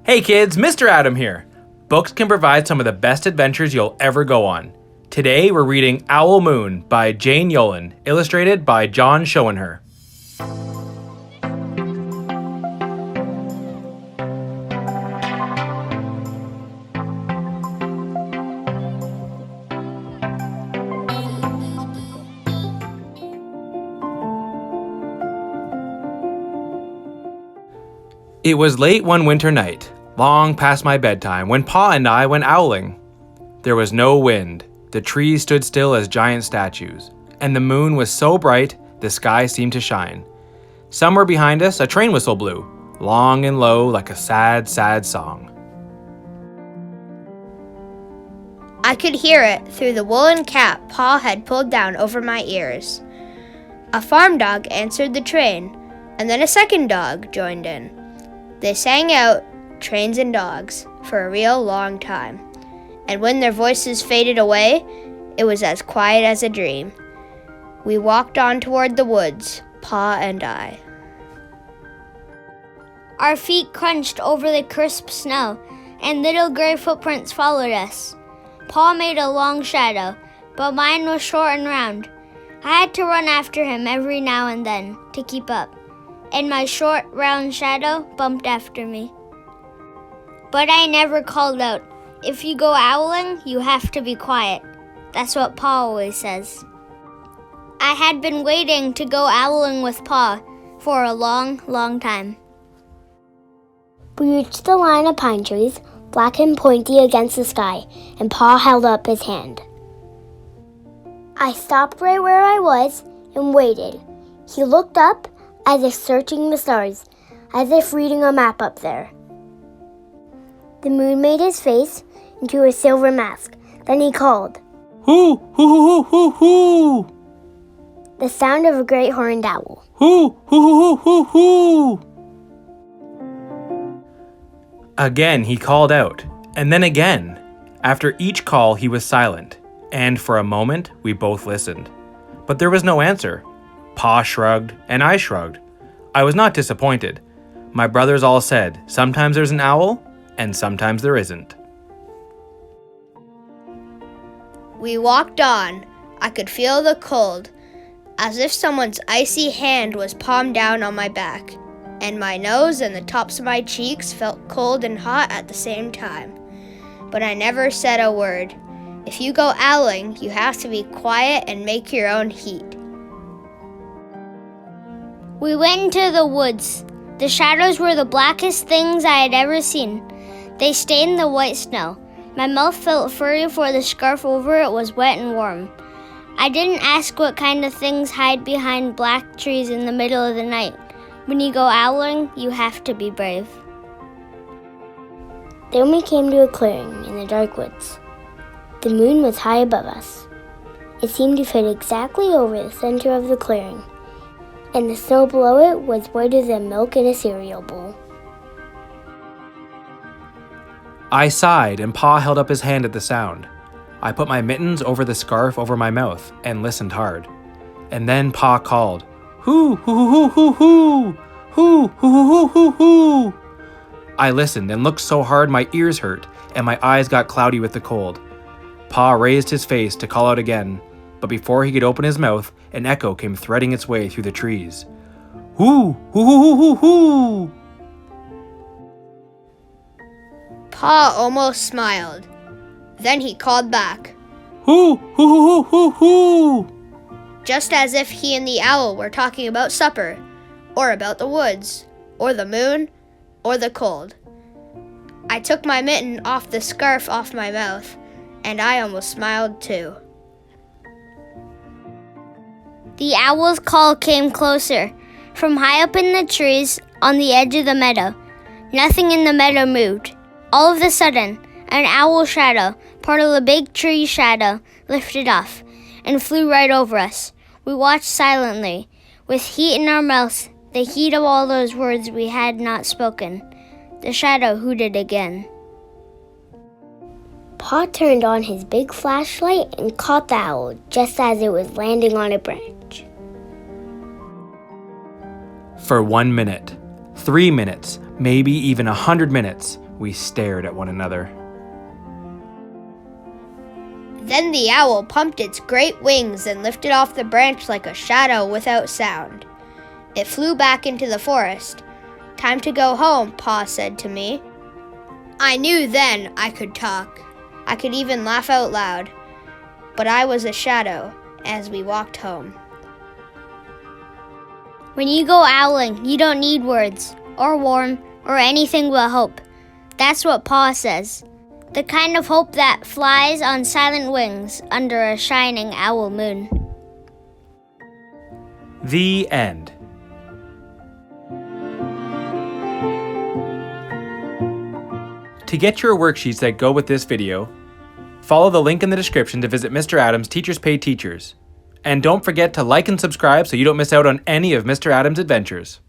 Hey kids, Mr. Adam here. Books can provide some of the best adventures you'll ever go on. Today we're reading Owl Moon by Jane Yolen, illustrated by John Schoenherr. It was late one winter night, long past my bedtime, when Pa and I went owling. There was no wind, the trees stood still as giant statues, and the moon was so bright the sky seemed to shine. Somewhere behind us, a train whistle blew, long and low like a sad, sad song. I could hear it through the woolen cap Pa had pulled down over my ears. A farm dog answered the train, and then a second dog joined in. They sang out, trains and dogs, for a real long time, and when their voices faded away, it was as quiet as a dream. We walked on toward the woods, Pa and I. Our feet crunched over the crisp snow, and little gray footprints followed us. Pa made a long shadow, but mine was short and round. I had to run after him every now and then to keep up, and my short, round shadow bumped after me. But I never called out, "If you go owling, you have to be quiet." That's what Pa always says. I had been waiting to go owling with Pa for a long, long time. We reached the line of pine trees, black and pointy against the sky, and Pa held up his hand. I stopped right where I was and waited. He looked up, as if searching the stars, as if reading a map up there. The moon made his face into a silver mask. Then he called, Hoo, hoo, hoo, hoo, hoo, the sound of a great horned owl. hoo, hoo, hoo, hoo, hoo. Again he called out, and then again. After each call he was silent, and for a moment we both listened. But there was no answer. Pa shrugged, and I shrugged. I was not disappointed. My brothers all said, sometimes there's an owl, and sometimes there isn't. We walked on. I could feel the cold, as if someone's icy hand was palmed down on my back, and my nose and the tops of my cheeks felt cold and hot at the same time. But I never said a word. If you go owling, you have to be quiet and make your own heat. We went into the woods. The shadows were the blackest things I had ever seen. They stained the white snow. My mouth felt furry, for the scarf over it was wet and warm. I didn't ask what kind of things hide behind black trees in the middle of the night. When you go owling, you have to be brave. Then we came to a clearing in the dark woods. The moon was high above us. It seemed to fit exactly over the center of the clearing, and the snow below it was whiter than milk in a cereal bowl. I sighed, and Pa held up his hand at the sound. I put my mittens over the scarf over my mouth and listened hard. And then Pa called, Hoo, hoo, hoo, hoo, hoo, hoo, hoo, hoo, hoo, hoo. I listened and looked so hard my ears hurt and my eyes got cloudy with the cold. Pa raised his face to call out again, but before he could open his mouth, an echo came threading its way through the trees. Hoo, hoo, hoo, hoo, hoo, hoo. Pa almost smiled. Then he called back, Hoo, hoo, hoo, hoo, hoo. just as if he and the owl were talking about supper, or about the woods, or the moon, or the cold. I took my mitten off the scarf off my mouth, and I almost smiled too. The owl's call came closer, from high up in the trees on the edge of the meadow. Nothing in the meadow moved. All of a sudden, an owl shadow, part of the big tree shadow, lifted off and flew right over us. We watched silently, with heat in our mouths, the heat of all those words we had not spoken. The shadow hooted again. Pa turned on his big flashlight and caught the owl just as it was landing on a branch. For 1 minute, 3 minutes, maybe even 100 minutes, We stared at one another. Then the owl pumped its great wings and lifted off the branch like a shadow without sound. It flew back into the forest. "Time to go home," Pa said to me. I knew then I could talk. I could even laugh out loud. But I was a shadow as we walked home. When you go owling, you don't need words, or warm, or anything but hope. That's what Pa says. The kind of hope that flies on silent wings under a shining owl moon. The end. To get your worksheets that go with this video, follow the link in the description to visit Mr. Adams' Teachers Pay Teachers. And don't forget to like and subscribe so you don't miss out on any of Mr. Adams' adventures.